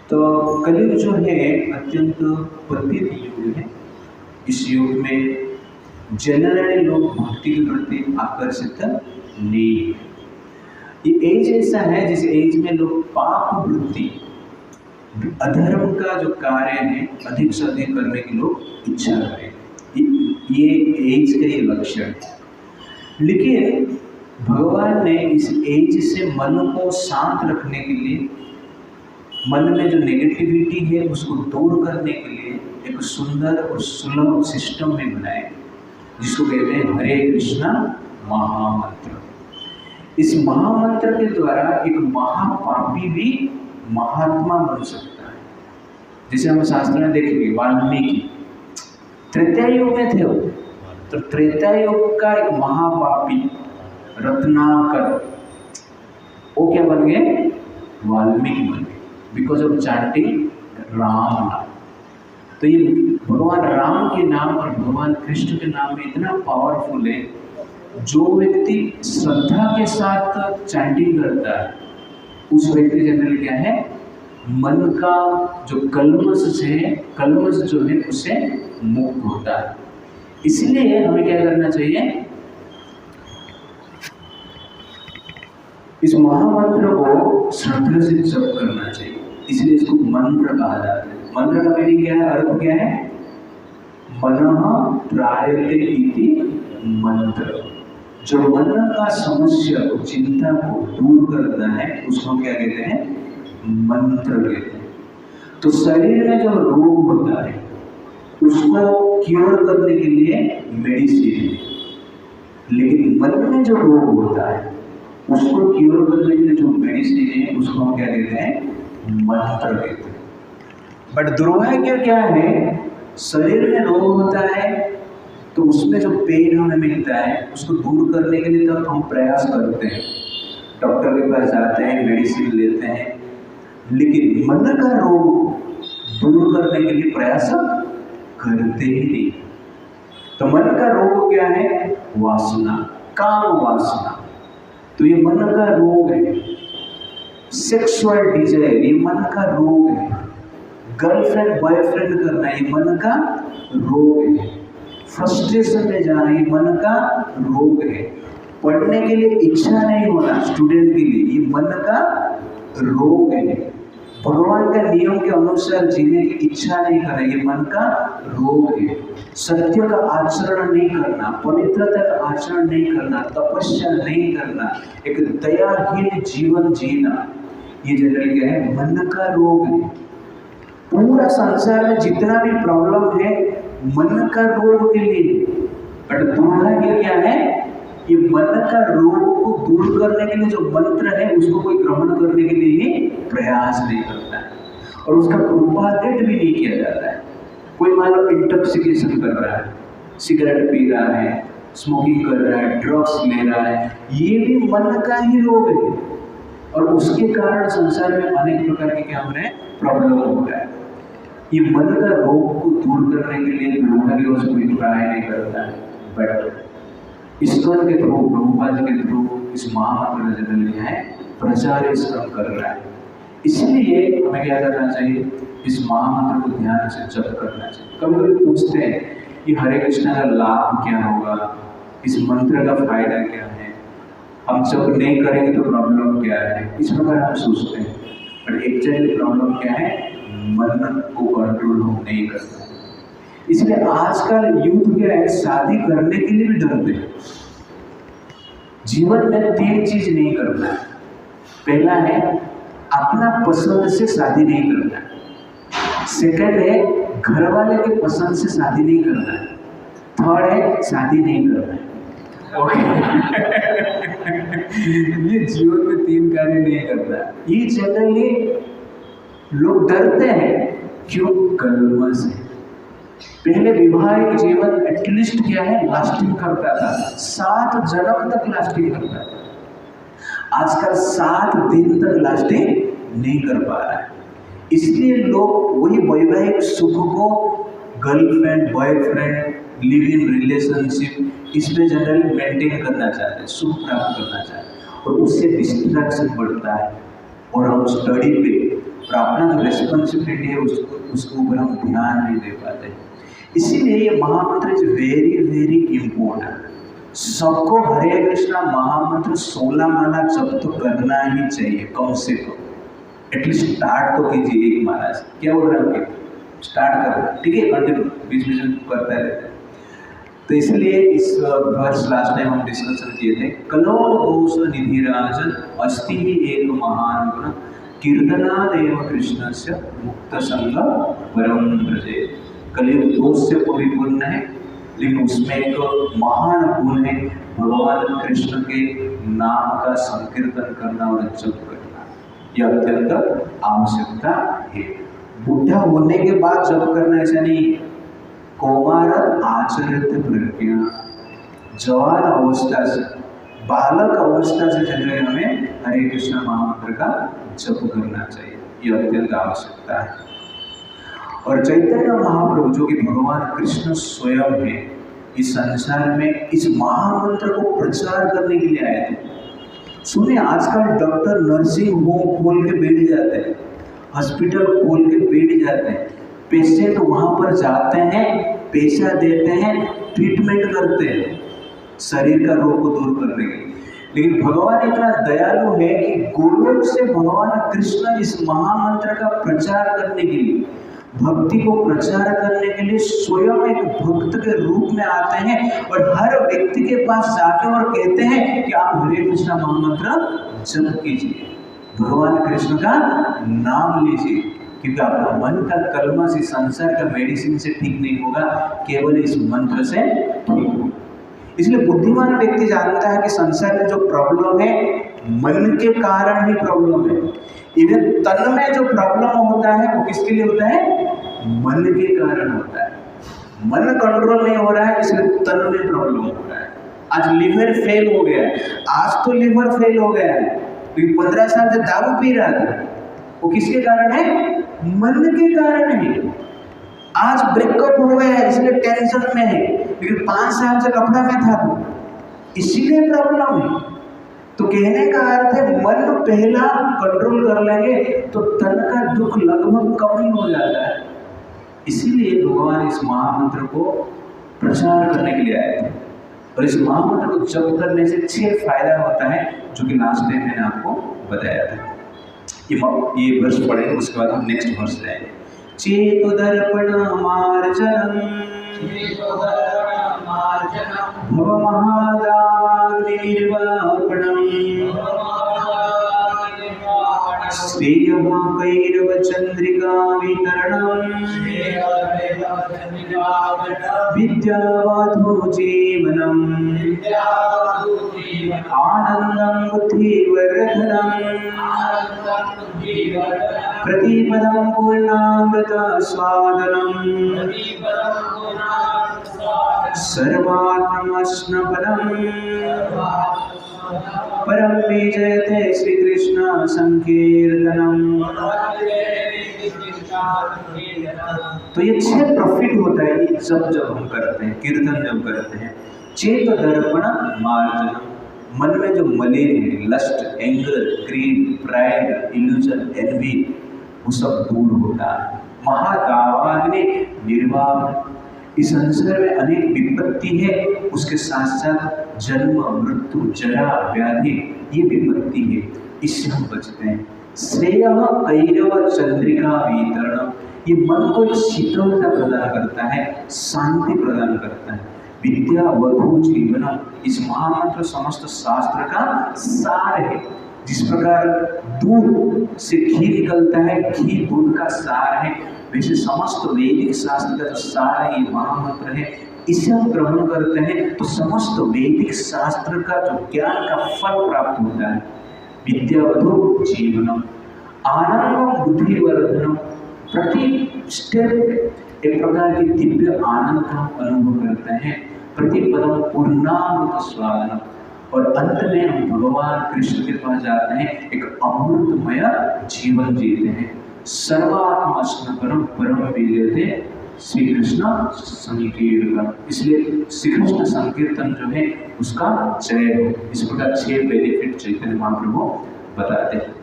तो कलयुग जो है अत्यंत पतित युग है। इस युग में जनरली लोग भक्ति के प्रति आकर्षित नहीं है। ये एज ऐसा है जिस एज में लोग पाप वृत्ति अधर्म का जो कार्य है अधिक से अधिक करने की लोग इच्छा करें। ये एज का ये लक्षण है। लेकिन भगवान ने इस एज से मन को शांत रखने के लिए, मन में जो नेगेटिविटी है उसको दूर करने के लिए एक सुंदर और सुलभ सिस्टम में बनाए, जिसको कहते हैं हरे कृष्णा महामंत्र। इस महामंत्र के द्वारा एक महापापी भी महात्मा बन सकता है। जैसे हम शास्त्र में देखेंगे, वाल्मीकि त्रेता युग में थे वो, तो त्रेता युग का एक महापापी रत्नाकर, वो क्या बन गए? वाल्मीकि बन गए, बिकॉज ऑफ चांटिंग राम नाम। तो ये भगवान राम के नाम और भगवान कृष्ण के नाम में इतना पावरफुल है, जो व्यक्ति श्रद्धा के साथ चैंटिंग करता है उस व्यक्ति जनरली क्या है, मन का जो कलमश जो है उससे मुक्त होता है। इसलिए हमें क्या करना चाहिए, इस महामंत्र को श्रद्धा से जप करना चाहिए। इसलिए इसको मंत्र कहा जाता है। मंत्र का मीनिंग क्या है, अर्थ क्या है? मनः त्रायते इति मंत्र। जो मन का समस्या को, चिंता को दूर करना है उसको क्या कहते हैं? मंत्र कहते हैं। तो शरीर में जो रोग होता है उसको क्योर करने के लिए मेडिसिन है, लेकिन मन में जो रोग होता है उसको क्योर करने के लिए जो मेडिसिन है उसको हम क्या कहते हैं? मंत्र कहते हैं। बट दुर्भाग्य क्या है, शरीर में रोग होता है तो उसमें जो पेन हमें मिलता है उसको दूर करने के लिए तो हम प्रयास करते हैं, डॉक्टर के पास जाते हैं, मेडिसिन लेते हैं, लेकिन मन का रोग दूर करने के लिए प्रयास करते ही नहीं। तो मन का रोग क्या है? वासना, काम वासना। तो ये मन का रोग है। सेक्सुअल डिजायर, ये मन का रोग है। गर्लफ्रेंड बॉयफ्रेंड करना, ये मन का रोग है। फ्रस्ट्रेशन में जाना, ये मन का रोग है। पढ़ने के लिए इच्छा नहीं होना स्टूडेंट के लिए, ये मन का रोग है। भगवान का नियम के अनुसार जीने की इच्छा नहीं करना, ये मन का रोग है। सत्य का आचरण नहीं करना, पवित्रता का आचरण नहीं करना, तपस्या नहीं करना, एक दयाहीन जीवन जीना, ये जनरली क्या है? मन का रोग है। पूरा संसार में जितना भी प्रॉब्लम है मन का रोग के लिए। बट दुर्भाग्य क्या है, ये मन का रोग को दूर करने के लिए जो मंत्र है उसको कोई ग्रहण करने के लिए ही प्रयास नहीं करता है, और उसका प्रोपागेट भी नहीं किया जाता है। कोई मान लो इंटॉक्सिकेशन कर रहा है, सिगरेट पी रहा है, स्मोकिंग कर रहा है, ड्रग्स ले रहा है, ये भी मन का ही रोग है, और उसके कारण संसार में अनेक प्रकार के क्या हो रहे हैं? प्रॉब्लम हो रहा है। ये मन का रोग को दूर करने के लिए दुर्भाग्यवश कोई ट्राई नहीं करता है। बट ईश्वर के थ्रू, प्रभुपाद के थ्रू इस महामंत्र जनरली है प्रचार इसका कर रहा है। इसलिए हमें क्या करना चाहिए? इस महामंत्र को ध्यान से जप करना चाहिए। कभी कभी पूछते हैं कि हरे कृष्ण का लाभ क्या होगा, इस मंत्र का फायदा क्या है, हम जब नहीं करेंगे तो प्रॉब्लम क्या है, इस प्रकार हम सोचते हैं। पर एक्चुअली प्रॉब्लम क्या है? मन को कंट्रोल हम नहीं करते। इसलिए आजकल यूथ क्या है, शादी करने के लिए भी डरते हैं। जीवन में 3 चीज नहीं करना है। पहला है अपना पसंद से शादी नहीं करना है। सेकंड है घर वाले के पसंद से शादी नहीं करना है। थर्ड है शादी नहीं करना है। ये जीवन में 3 कार्य नहीं करना। ये जनरली लोग डरते हैं, क्यों? कलमश है। पहले विवाहिक जीवन एटलीस्ट क्या है? लास्टिंग करता था, 7 जन्म तक लास्टिंग करता था। आजकल 7 दिन तक लास्टिंग नहीं कर पा रहा है। इसलिए लोग वही वैवाहिक सुख को girlfriend boyfriend live in relationship इसमें जनरली मेंटेन करना चाहते हैं, सुख प्राप्त करना चाहते हैं, और उससे डिस्ट्रैक्शन बढ़ता है और हम स्टडी पे और अपना जो रिस्पॉन्सिबिलिटी है उसके ऊपर हम ध्यान नहीं दे पाते। इसीलिए ये महामंत्र इज वेरी वेरी इम्पोर्टेंट। सबको हरे कृष्णा महामंत्र 16 माला जप तो करना ही चाहिए, कम से कम एटलीस्ट स्टार्ट तो कीजिए एक माला से। क्या बोल रहे हैं, स्टार्ट करो, ठीक है, कंटिन्यू, बीच बीच में करता रहता है। तो इसलिए इस वर्ष लास्ट टाइम हम डिस्कशन किए थे, कलो दोष निधिराजन अस्ति ही एक महान गुण कीर्तनादेव कृष्ण से मुक्त संग परम ब्रजे। कलयुग दोष से परिपूर्ण है, लेकिन उसमें एक महान गुण है भगवान कृष्ण के नाम का संकीर्तन करना और जप करना। यह अत्यंत आवश्यकता है। बुढ़ा होने के बाद जप करना ऐसा नहीं, कौमार आचरित प्रज्ञा, जवान अवस्था से, बालक अवस्था से जनरली हमें हरे कृष्ण महामंत्र का जप करना चाहिए, यह अत्यंत आवश्यकता है। और चैतन्य महाप्रभु जो कि भगवान कृष्ण स्वयं है, इस संसार में इस महामंत्र को प्रचार करने के लिए आए थे। सुनिए, आजकल डॉक्टर नर्सिंग होम खोल के बैठ जाते हैं, हॉस्पिटल खोल के बैठ जाते हैं, पेशेंट वहाँ पर जाते हैं, पैसा देते हैं, ट्रीटमेंट करते हैं शरीर का रोग को दूर करने के लिए। लेकिन भगवान इतना दयालु है कि गोलोक से भगवान कृष्ण इस महामंत्र का प्रचार करने के लिए, भक्ति को प्रचार करने के लिए स्वयं एक भक्त के रूप में आते हैं और हर व्यक्ति के पास जाकर और कहते हैं कि आप हरे कृष्ण महामंत्र जप कीजिए, भगवान कृष्ण का नाम लीजिए, क्योंकि आपका मन का कलमा से, संसार का मेडिसिन से ठीक नहीं होगा, केवल इस मंत्र से ठीक होगा। इसलिए बुद्धिमान व्यक्ति जानता है कि संसार में जो प्रॉब्लम है मन के कारण ही प्रॉब्लम है। इवन तन में जो प्रॉब्लम होता है वो किसके लिए होता है, मन के कारण होता है। मन कंट्रोल नहीं हो रहा है, इसलिए तन में प्रॉब्लम हो रहा है। आज लिवर फेल हो गया है, आज तो लिवर फेल हो गया है, क्योंकि 15 साल से दारू पी रहा था, वो किसके कारण है, मन के कारण है। आज ब्रेकअप हो गया है इसलिए टेंशन में है, लेकिन 5 साल से कपड़ा में था तो इसीलिए प्रॉब्लम है। तो कहने का अर्थ है मन पहला कंट्रोल कर लेंगे तो तन का दुख लगभग कम ही हो जाता है। इसीलिए भगवान इस महामंत्र को प्रचार करने के लिए आए थे। और इस महामंत्र को जप करने से 6 फायदा होता है, जो कि लास्ट टाइम मैंने आपको बताया था। ये वर्ष पढ़ेंगे, उसके बाद हम नेक्स्ट वर्ष जाएंगे। चेतो दर्पण मार्जनम भव महादावाग्निर्वापणम श्रेयः कैरव चंद्रिका वितरणम विद्यावधू जीवनम आनंदं बुद्धिवर्धनम प्रतिपदं पूर्णामृत स्वादनम सर्वात्मस्नपदम परम विजयते श्री कृष्ण संकीर्तनम। तो ये 6 प्रॉफिट होता है ये जब हम करते हैं, कीर्तन जब करते हैं। चेत दर्पण मार्जन, मन में जो मलिन है, lust, anger, greed, pride, illusion, envy, वो सब दूर होता है। महादावाग्नि निर्वापन, इस संसार में अनेक विपत्ति है, उसके साथ साथ जन्म, मृत्यु, जरा, व्याधि, ये विपत्ति है, इससे हम बचते हैं। श्रेयः कैरव चंद्रिका वितरण, ये मन को एक शीतलता प्रदान करता है, शांति प्रदान करता है। विद्या वधू जीवनम, इस महामंत्र समस्त शास्त्र का सार है। जिस प्रकार दूध से घी निकलता है, घी दूध का सार है, वैसे समस्त वैदिक शास्त्र का जो सार है ये महामंत्र है। इसे हम ग्रहण करते हैं तो समस्त वैदिक शास्त्र का जो ज्ञान का फल प्राप्त होता है। विद्यावधू जीवनम आनंदम बुद्धिवर्धनम, प्रति स्टेप एक प्रकार की दिव्य आनंद का अनुभव करते हैं। प्रतिपदम पूर्णामृत स्वादनम, और अंत में हम भगवान कृष्ण के पास जाते हैं, एक अमृतमय जीवन जीते हैं। सर्वात्मा स्नपनम परम विजयते श्री कृष्ण संकीर्तन, इसलिए श्री कृष्ण संकीर्तन जो है उसका जय हो। इस प्रकार 6 बेनिफिट चैतन्य महाप्रभु बताते हैं।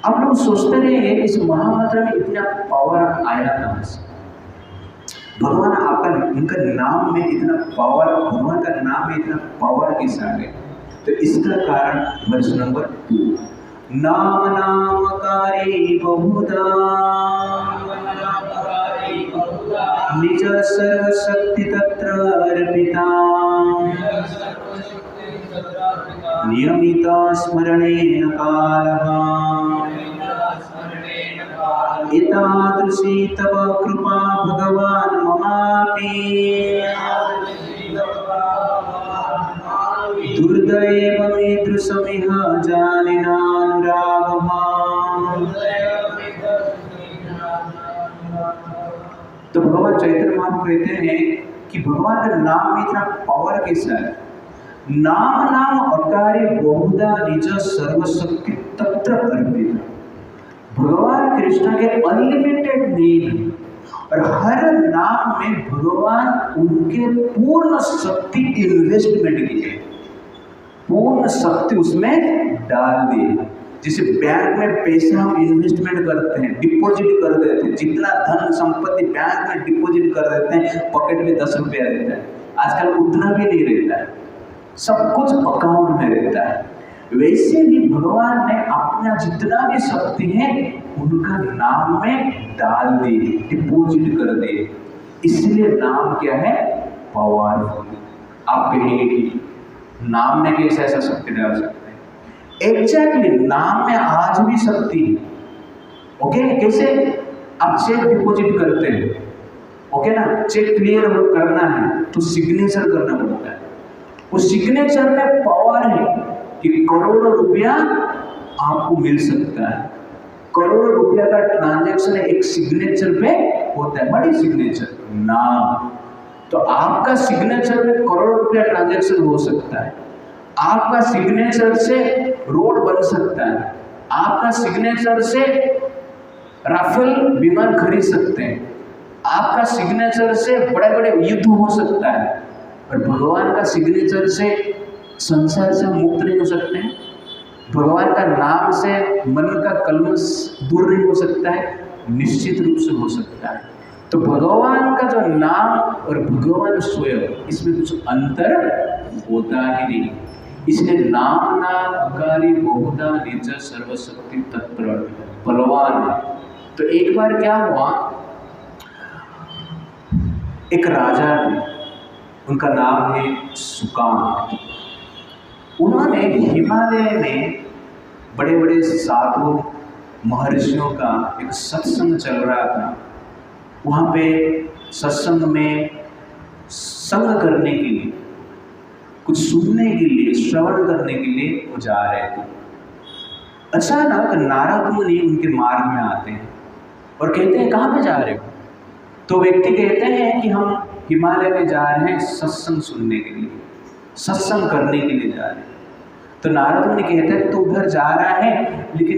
आप लोग सोचते रहिए इस महामंत्र में इतना पावर आया कहाँ से? भगवान आपका उनका नाम में इतना पावर, भगवान का नाम में इतना पावर किस आ गया? तो इसका कारण वर्ष नंबर 2, नाम नामकारी बहुधा निज सर्वशक्ति तत्र अर्पिता नियमिता स्मरणेन कालः एतादृशी तव कृपा भगवान् ममापि दुर्दैवमीदृशमिह जानिनानुरागः। तो भगवान चैतन्य महाप्रभु कहते हैं कि भगवान का नाम में इतना पावर कैसा है? नाम नाम अकारे बहुधा निज सर्वशक्ति तत्र अर्पित। भगवान कृष्ण के अनलिमिटेड नेम और हर नाम में भगवान उनके पूर्ण शक्ति इन्वेस्टमेंट की है, पूर्ण शक्ति उसमें डाल दी। जैसे बैंक में पैसा हम इन्वेस्टमेंट करते हैं, डिपॉजिट कर देते हैं, जितना धन संपत्ति बैंक में डिपॉजिट कर देते हैं, पॉकेट में 10 रुपया रहता है। आजकल उतना भी नहीं रहता है, सब कुछ अकाउंट में रहता है। वैसे ही भगवान ने अपना जितना भी शक्ति है उनका नाम में डाल दी, डिपॉजिट कर दिए। इसलिए नाम क्या है? पावरफुल। आप कहेंगे कि नाम में कैसे ऐसा शक्ति डाल सकते हैं? एग्जैक्टली, नाम में आज भी शक्ति है। ओके, कैसे? आप चेक डिपॉजिट करते हैं, ओके ना, चेक क्लियर करना है तो सिग्नेचर करना पड़ता है। उस सिग्नेचर में पावर है कि करोड़ों रुपया आपको मिल सकता है। करोड़ों रुपया का ट्रांजैक्शन एक सिग्नेचर पे होता है। बड़ी सिग्नेचर नाम, तो आपका सिग्नेचर में करोड़ों रुपया ट्रांजैक्शन हो सकता है। आपका सिग्नेचर से रोड बन सकता है, आपका सिग्नेचर से राफेल विमान खरीद सकते हैं, आपका सिग्नेचर से बड़े बड़े युद्ध हो सकता है। और भगवान का सिग्नेचर से संसार से मुक्त नहीं हो सकते हैं। भगवान का नाम से मन का कलमश दूर नहीं हो सकता है, निश्चित रूप से हो सकता है। तो भगवान का जो नाम और भगवान स्वयं, इसमें कुछ अंतर होता ही नहीं। इसलिए नाम नाम अकारी बहुधा निज सर्वशक्ति तत्पर बलवान है। तो एक बार क्या हुआ, एक राजा थे, उनका नाम है सुकाम। उन्होंने हिमालय में बड़े बड़े साधु महर्षियों का एक सत्संग चल रहा था। वहाँ पे सत्संग में संग करने के लिए, कुछ सुनने के लिए, श्रवण करने के लिए वो जा रहे थे। अचानक नारद मुनि उनके मार्ग में आते हैं और कहते हैं, कहाँ पे जा रहे हो? तो व्यक्ति कहते हैं कि हम हिमालय में जा रहे हैं सत्संग सुनने के लिए, सत्संग करने के लिए जा रहे हैं। तो नारद मुनि कहते हैं, तो उधर जा रहा है, लेकिन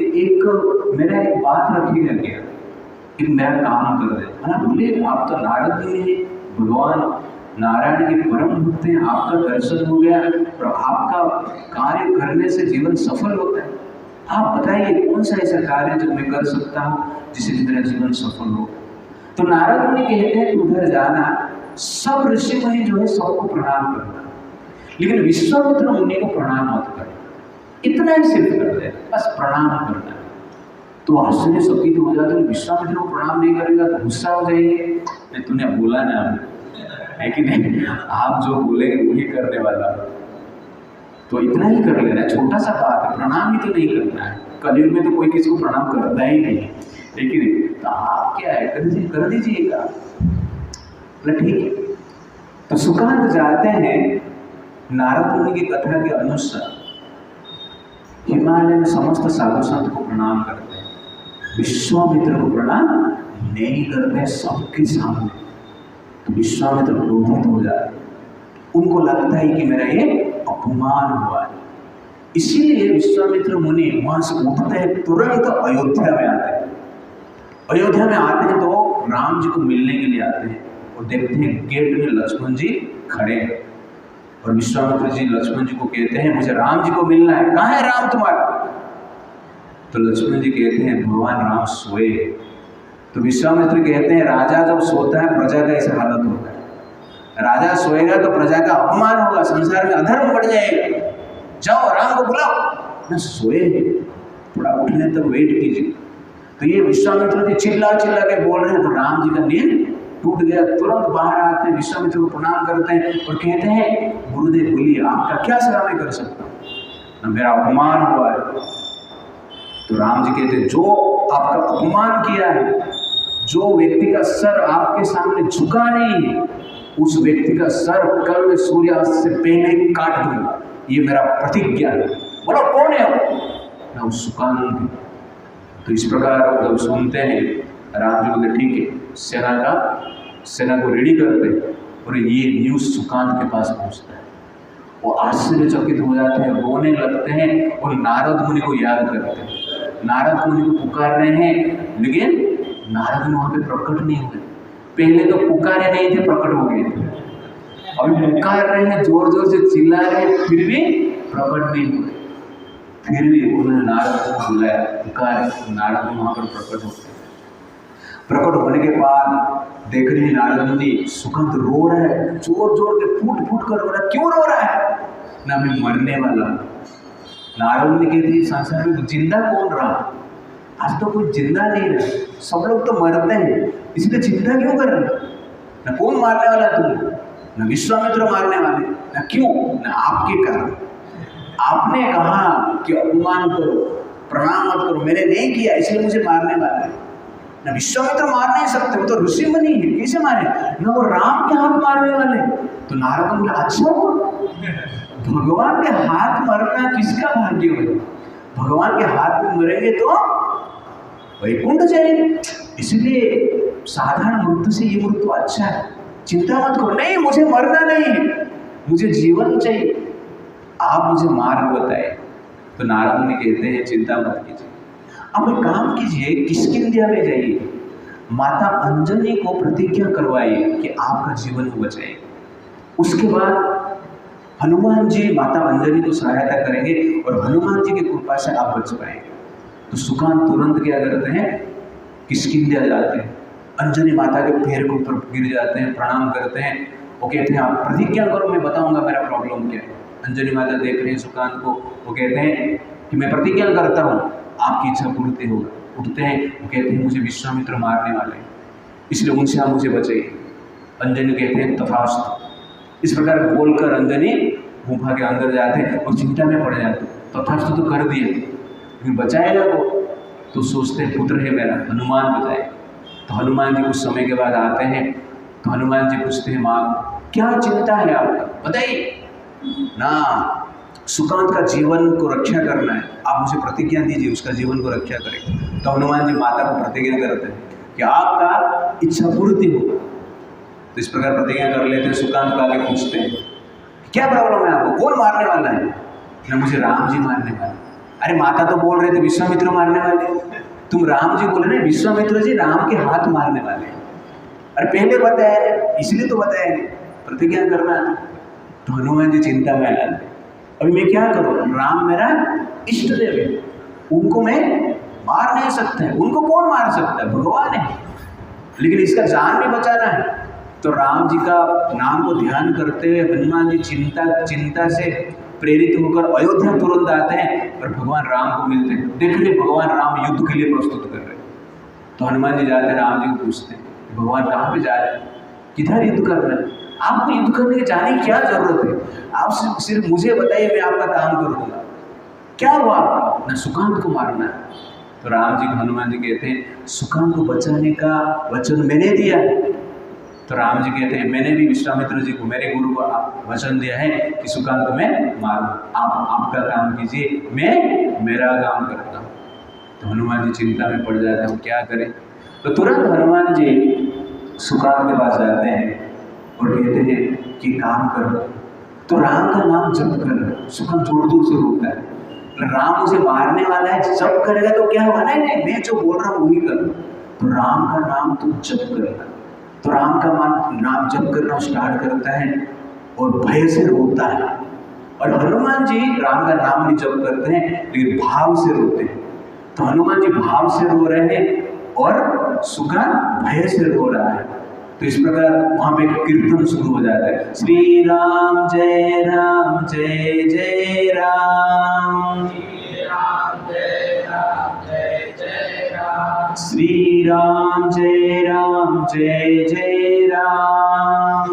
मेरा एक बात रखिएगा क्या, एक मेरा काम कर दे। है बोले, आप तो नारद मुनि हैं, भगवान नारायण के परम भक्त हैं, आपका दर्शन हो गया और आपका कार्य करने से जीवन सफल होता है। आप बताइए कौन सा ऐसा कार्य जो मैं कर सकता हूँ जिससे मेरा जीवन सफल हो। तो नारद मुनि कहते हैं, उधर जाना, सब ऋषि मुनि जो है सबको प्रणाम करना, लेकिन विश्वामित्र मुनि को प्रणाम मत करना, इतना ही सिर्फ कर दे, बस प्रणाम करना। तो आश्चर्यचकित हो जाते, विश्वामित्र को प्रणाम नहीं करेगा तो गुस्सा हो जाएंगे। तूने बोला ना है कि नहीं, आप जो बोलेंगे वही करने वाला, तो इतना ही कर लेना, छोटा सा बात है, प्रणाम ही तो नहीं करना है। कलयुग में तो कोई किसी को प्रणाम करता ही नहीं, लेकिन तो आप क्या है, कर दीजिएगा। ठीक है। तो सुकांत जाते हैं, नारद मुनि की कथा के अनुसार हिमालय में समस्त साधु संत को प्रणाम करते हैं, विश्वामित्र को प्रणाम नहीं करते सबके सामने। तो विश्वामित्र क्रोधित हो जाते, उनको लगता है कि मेरा ये अपमान हुआ है। इसीलिए विश्वामित्र मुनि वहां से उठते हैं, तुरंत अयोध्या में आते हैं। अयोध्या में आते हैं तो राम जी को मिलने के लिए आते हैं और देखते हैं गेट में लक्ष्मण जी खड़े हैं। और विश्वामित्र जी लक्ष्मण जी को कहते हैं, मुझे राम जी को मिलना है। कहाँ है राम तुम्हारा? तो लक्ष्मण जी कहते हैं भगवान राम सोए। तो विश्वामित्र कहते हैं राजा जब सोता है प्रजा का ऐसा हालत होता है। राजा सोएगा तो प्रजा का अपमान होगा, संसार में अधर्म बढ़ जाएगा। जाओ राम को बुलाओ। ना सोए, थोड़ा उठने तक वेट कीजिए। तो ये विश्वामित्र जी चिल्ला चिल्ला के बोल रहे हैं, तो राम जी का नींद टूट गया। तुरंत बाहर आते हैं, विश्वामित्र को प्रणाम करते हैं और कहते हैं गुरुदेव बोलिए आपका क्या सेवा मैं कर सकता हूँ, ना मेरा अपमान हुआ है। तो राम जी कहते हैं जो आपका अपमान किया है, जो व्यक्ति का सर आपके सामने झुका नहीं है, उस व्यक्ति का सर कल सूर्यास्त से पहले काट दूंगा, ये मेरा प्रतिज्ञा है। बोलो कौन है वो? ना उस सुकांत। तो इस प्रकार जब सुनते हैं राम जी बोलते ठीक है, सेना को रेडी करते हैं और ये न्यूज़ सुकांत के पास पहुंचता है। वो आश्चर्यचकित हो जाते हैं, रोने लगते हैं और नारद मुनि को याद करते हैं। नारद मुनि को पुकार रहे हैं, लेकिन नारद मुनि वहाँ पे प्रकट नहीं हुए। पहले तो पुकारे नहीं थे, प्रकट हो गए थे। अभी पुकार रहे हैं, जोर जोर से चिल्ला रहे हैं, फिर भी प्रकट नहीं हुए। फिर भी उन्होंने नारद को बुलाया, पुकारे, नारद वहाँ पर प्रकट होते। प्रकट होने के बाद देख रहे हैं नारद मुनि सुकांत रो रहा है, जोर जोर के फूट फूट कर रो रहा है। क्यों रो रहा है? ना मैं मरने वाला। नारद मुनि कहते हैं संसार में जिंदा कौन रहा? आज तो कोई जिंदा नहीं रहा, सब लोग तो मरते हैं, इसलिए चिंता क्यों कर रहे? ना कौन मारने वाला तुम, ना विश्वामित्र मारने वाले, ना क्यों, ना आपके कारण। आपने कहा कि अपमान करो, प्रणाम मत करो, मैंने नहीं किया इसलिए मुझे मारने वाला है। ना विश्वामित्र मार नहीं सकते, वो तो ऋषि मुनि है, कैसे मारे? ना वो राम के हाथ मारने वाले। तो नारद बोले अच्छा, भगवान के हाथ मरना किसका भाग्य है? भगवान के हाथ में मरेंगे तो वैकुंठ जाएंगे। इसलिए साधारण मृत्यु से ये मृत्यु अच्छा है, चिंता मत करो। नहीं मुझे मरना नहीं है, मुझे जीवन चाहिए, आप मुझे मार्ग बताए। तो नारद मुनि कहते हैं चिंता मत कीजिए, अब एक काम कीजिए, किष्किंध्या में जाइए, माता अंजनी को प्रतिज्ञा करवाइए कि आपका जीवन को बचाएंगे। उसके बाद हनुमान जी माता अंजनी को सहायता करेंगे और हनुमान जी की कृपा से आप बच पाएंगे। तो सुकांत तुरंत क्या करते हैं, किष्किंध्या जाते हैं, अंजनी माता के पैर के ऊपर गिर जाते हैं, प्रणाम करते हैं। वो कहते हैं आप प्रतिज्ञा करो, मैं बताऊंगा मेरा प्रॉब्लम क्या है। अंजनी माता देख रहे हैं सुकांत को, वो कहते हैं कि मैं प्रतिज्ञा करता हूँ आपकी इच्छा पूर्ति होगा। उठते हैं, वो कहते हैं मुझे विश्वामित्र मारने वाले हैं, इसलिए उनसे आप मुझे बचाइए। अंजनी कहते हैं तथास्तु। इस प्रकार बोलकर अंजनी गुफा के अंदर जाते हैं और चिंता में पड़ जाते हैं। तथास्तु तो कर दिए, लेकिन बचाएगा वो? तो सोचते हैं पुत्र है मेरा, हनुमान बचाए। तो हनुमान जी कुछ समय के बाद आते हैं। तो हनुमान जी पूछते हैं माँ क्या चिंता है आपका, बताइए ना। सुकांत का जीवन को रक्षा करना है, आप मुझे प्रतिज्ञा दीजिए उसका जीवन को रक्षा करें। तो हनुमान जी माता को प्रतिज्ञा करते हैं कि आपका इच्छा पूर्ति हो। तो इस प्रकार प्रतिज्ञा कर लेते हैं। सुकांत को आगे पूछते हैं क्या प्रॉब्लम है आपको, कौन मारने वाला है? ना मुझे राम जी मारने वाले। अरे माता तो बोल रहे थे विश्वामित्र मारने वाले, तुम राम जी बोले ना, विश्वामित्र जी राम के हाथ मारने वाले। अरे पहले बताया, इसलिए तो बताया नहीं, प्रतिज्ञा करना। तो हनुमान जी चिंता में आ जाते, अभी मैं क्या करूँ, राम मेरा इष्ट देव है, उनको मैं मार नहीं सकता है, उनको कौन मार सकता है, भगवान है, लेकिन इसका जान भी बचाना है। तो राम जी का नाम को ध्यान करते हुए हनुमान जी चिंता से प्रेरित होकर अयोध्या तुरंत आते हैं और भगवान राम को मिलते हैं। देख रहे भगवान राम युद्ध के लिए प्रस्तुत कर रहे हैं। तो हनुमान जी जाते हैं, राम जी को पूछते हैं भगवान कहाँ पे जा रहे हैं, किधर युद्ध कर रहे हैं, आपको युद्ध करने के जाने की क्या जरूरत है, आप सिर्फ मुझे बताइए, मैं आपका काम कर दूंगा। क्या हुआ आपका? ना सुकांत को मारना है। तो राम जी को हनुमान जी कहते हैं सुकांत को बचाने का वचन मैंने दिया है। तो राम जी कहते हैं मैंने भी विश्वामित्र जी को, मेरे गुरु को वचन दिया है कि सुकांत को मैं मारूं, आप आपका काम कीजिए, मैं मेरा काम करता हूँ। तो हनुमान जी चिंता में पड़ जाते हैं, क्या करें। तो तुरंत हनुमान जी सुकांत के पास जाते हैं और कहते हैं कि काम करो। तो राम का नाम जप कर। सुकांत जोर जोर से रोता है, राम उसे मारने वाला है, जप करेगा तो क्या होगा, नहीं मैं जो बोल रहा हूँ वही कर। तो राम का नाम तुम जप करेगा। तो राम का नाम जप करना स्टार्ट करता है और भय से रोता है। और हनुमान जी राम का नाम भी जप करते हैं लेकिन भाव से रोते हैं। तो हनुमान जी भाव से रो रहे हैं और सुकांत भय से रो रहा है। तो इस प्रकार वहां पे कीर्तन शुरू हो जाता है, श्री राम जय जय राम, श्री राम जय जय राम, श्री राम जय जय राम।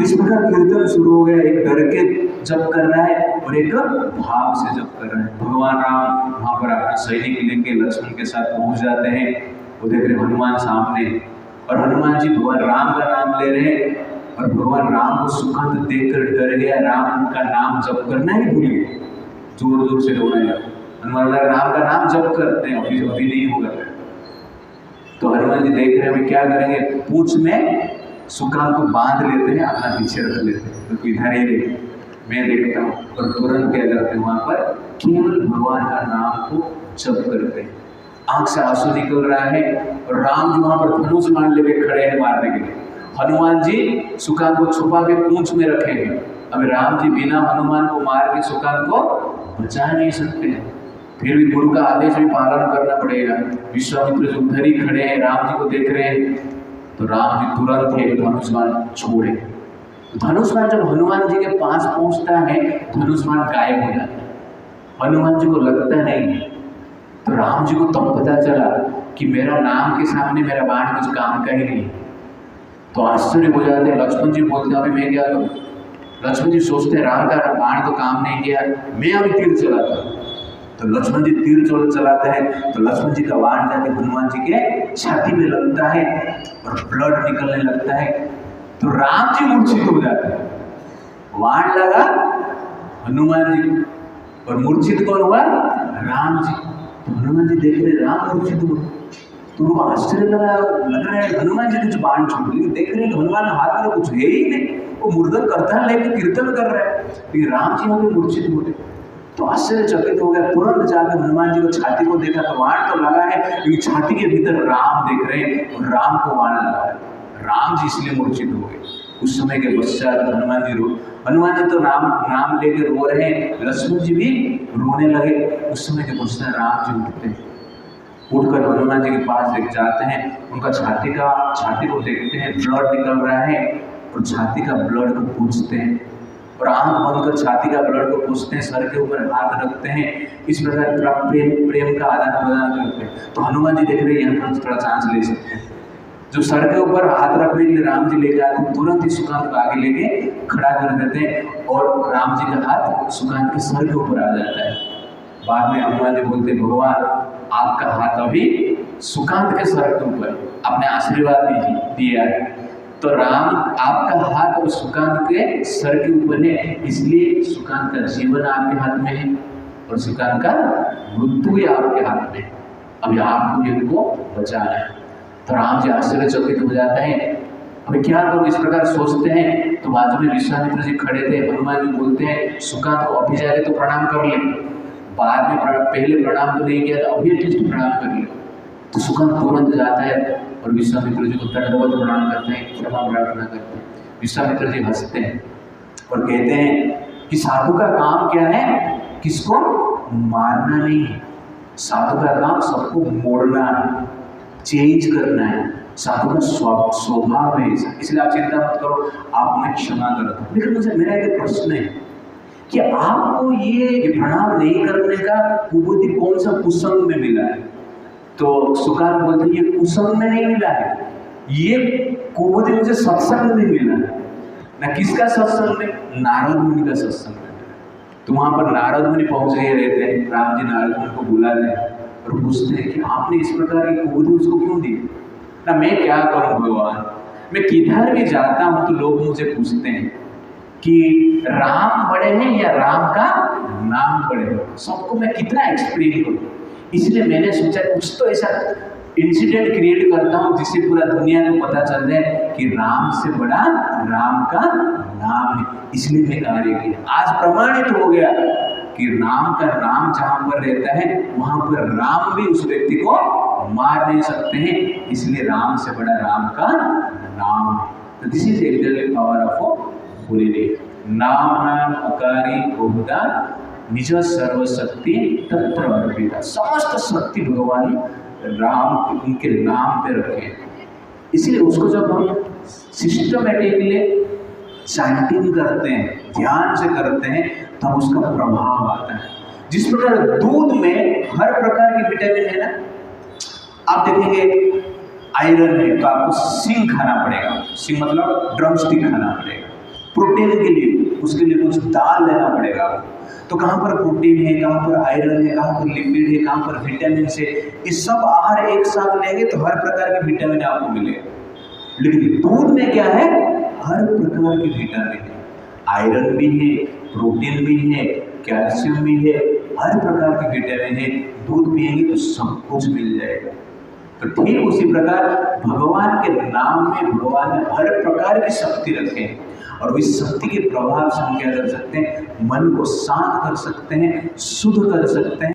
इस प्रकार कीर्तन शुरू हो गया, एक डर के जप कर रहा है और एक भाव से जप कर रहा है। भगवान राम वहां पर अपना सैनिक लेके लक्ष्मण के साथ पहुंच जाते हैं। वो देख रहे हनुमान सामने, और हनुमान जी भगवान राम का नाम ले रहे हैं, और भगवान राम को सुकांत देखकर डर गया, राम का नाम जप करना ही भूल गए, जोर जोर से रोने लगा। हनुमान राम का नाम जप करते हैं, अभी नहीं होगा। तो हनुमान जी देख रहे हैं क्या करेंगे, पूंछ में सुकांत को बांध लेते हैं, अपना पीछे रख लेते हैं, तो इधर ही देख मैं देखता हूँ। और तुरंत क्या करते हैं, वहां पर केवल भगवान का नाम को जप करते हैं। आंख से आंसू निकल रहा है, और राम जी वहां पर धनुष बाण लेके खड़े हैं मारने के लिए। हनुमान जी सुकांत को छुपा के पूंछ में रखेंगे। अब राम जी बिना हनुमान को मार के सुकांत को बचा नहीं सकते, फिर भी गुरु का आदेश भी पालन करना पड़ेगा। विश्वामित्र जो उधर ही खड़े हैं, राम जी को देख रहे हैं, तो राम जी तुरंत एक धनुष बाण छोड़े। धनुष बाण जब हनुमान जी के पास पहुंचता है, धनुष बाण गायब हो जाता है, हनुमान जी को लगता नहीं। तो राम जी को तब पता चला कि मेरा नाम के सामने मेरा बाण कुछ काम का ही नहीं। तो आश्चर्य हो जाते हैं। लक्ष्मण जी बोलते हैं, अभी मैं क्या करूं? लक्ष्मण जी सोचते हैं, राम का बाण तो काम नहीं किया, मैं अभी तीर चलाता हूं। तो लक्ष्मण जी तीर चलाते हैं, तो लक्ष्मण जी का बाण जाके हनुमान जी के छाती में लगता है और ब्लड निकलने लगता है। तो राम जी मूर्छित हो जाते हैं। बाण लगा हनुमान जी को, और मूर्छित कौन हुआ? राम जी। तो हनुमान जी देख रहे राम मूर्छित हुए, तो उनको आश्चर्य लग रहा है हनुमान जी कुछ बाण छोड़, लेकिन देख रहे हैं हनुमान हाथ में कुछ है ही नहीं, वो मुर्दन करता है लेकिन कीर्तन कर रहा है, लेकिन राम जी हमें मूर्छित हो गए। तो आश्चर्यचकित हो गया, तुरंत जाकर हनुमान जी को छाती को देखा तो बाण तो लगा है, लेकिन छाती के भीतर राम देख रहे हैं और राम को बाण लगा है। राम जी इसलिए मूर्छित हो गए। उस समय के पश्चात हनुमान जी तो नाम लेकर रो रहे हैं, लक्ष्मण जी भी रोने लगे। उस समय के पश्चात राम जी उठते हैं, उठकर हनुमान जी के पास लेके जाते हैं, उनका छाती को देखते हैं, ब्लड निकल रहा है, और छाती का ब्लड को पूछते हैं, और आंख बंद कर छाती का ब्लड को पूछते हैं, सर के ऊपर हाथ रखते हैं। इस प्रकार प्रेम का आदान प्रदान करते हैं। तो हनुमान जी देख रहे हैं यहाँ पर थोड़ा चांस ले सकते हैं। जो सर के ऊपर हाथ रखने के लिए राम जी लेके आते हैं, तुरंत ही सुकांत को आगे लेके खड़ा कर देते हैं, और राम जी का हाथ सुकांत के सर के ऊपर आ जाता है। बाद में हनुमान जी बोलते, भगवान आपका हाथ अभी सुकांत के सर के ऊपर, आपने आशीर्वाद दिया है, तो राम आपका हाथ अब सुकांत के सर के ऊपर है, इसलिए सुकांत का जीवन आपके हाथ में है और सुकांत का मृत्यु भी आपके हाथ में है। अभी आपको इनको बचाना है। तो राम जी आश्चर्यचकित हो जाते हैं, अभी क्या करूं, इस प्रकार सोचते हैं। तो बाजू में विश्वामित्र जी खड़े थे। हनुमान जी बोलते हैं, सुकांत को अभी जाके तो प्रणाम कर ले, बाद में पहले प्रणाम तो नहीं किया था, अभी एटलीस्ट प्रणाम कर ले। तो सुकांत तुरंत जाता है और विश्वामित्र जी को दंडवत प्रणाम करते हैं, क्षमा प्रार्थना करते हैं। विश्वामित्र जी हंसते हैं और कहते हैं कि साधु का काम क्या है, किसको मारना नहीं है, साधु का काम सबको मोड़ना है, चेंज करना है, साधु का स्वभाव है। इसलिए आप चिंता मत करो, आप हमें क्षमा करो। लेकिन मुझे मेरा एक प्रश्न है कि आपको ये प्रणाम नहीं करने का कुबुद्धि कौन सा कुसंग में मिला है? तो सुकांत बोलते हैं, ये कुसंग में नहीं मिला है, ये कुबुद्धि मुझे सत्संग में मिला है। ना किसका सत्संग में? नारद मुनि का सत्संग में। तो वहां पर नारद मुनि पहुंच गए रहते हैं। राम जी नारद मुनि को बुलाते हैं और पूछते हैं कि आपने इस प्रकार की कुबुद्धि उसको क्यों दी? ना मैं क्या करूं भगवान, मैं किधर भी जाता हूं तो लोग मुझे पूछते हैं कि राम बड़े हैं या राम का नाम बड़े हैं। सबको मैं कितना एक्सप्लेन करूं, इसलिए मैंने सोचा कुछ तो ऐसा इंसिडेंट क्रिएट करता हूं जिससे पूरा दुनिया को पता चल जाए कि राम से बड़ा राम का नाम है। इसलिए मैं कार्य किया। आज प्रमाणित हो गया कि राम का नाम जहां पर रहता है वहां पर राम भी उस व्यक्ति को मार नहीं सकते हैं, इसलिए राम से बड़ा राम का नाम है। तो this is actually power of Holi day. नाम नाम अकारी बहुधा निज सर्वशक्ति तत्र अर्पिता, समस्त शक्ति भगवान राम उनके नाम पे रखे। इसलिए उसको जब हम सिस्टमेटिकली चैंटिंग करते हैं, ध्यान से करते हैं, तब उसका प्रभाव आता है। जिस प्रकार दूध में हर प्रकार की विटामिन है ना, आप देखेंगे आयरन है तो आपको सिंग खाना पड़ेगा, सिंग मतलब ड्रम स्टिक खाना पड़ेगा। प्रोटीन के लिए उसके लिए कुछ दाल लेना पड़ेगा। तो कहाँ पर प्रोटीन है, कहाँ पर आयरन है, कहाँ पर लिपिड है, कहाँ पर विटामिन है, ये सब आहार एक साथ लेंगे तो हर प्रकार के विटामिन आपको मिलेगा। लेकिन दूध में क्या है, हर प्रकार के विटामिन है, आयरन भी है, प्रोटीन भी है, कैल्शियम भी है, हर प्रकार के विटामिन है। दूध पिएंगे तो सब कुछ मिल जाएगा। तो ठीक उसी प्रकार भगवान के नाम में भगवान ने हर प्रकार की शक्ति रखे हैं, और इस शक्ति के प्रभाव से हम क्या कर सकते हैं, मन को शांत कर सकते हैं, शुद्ध कर सकते हैं।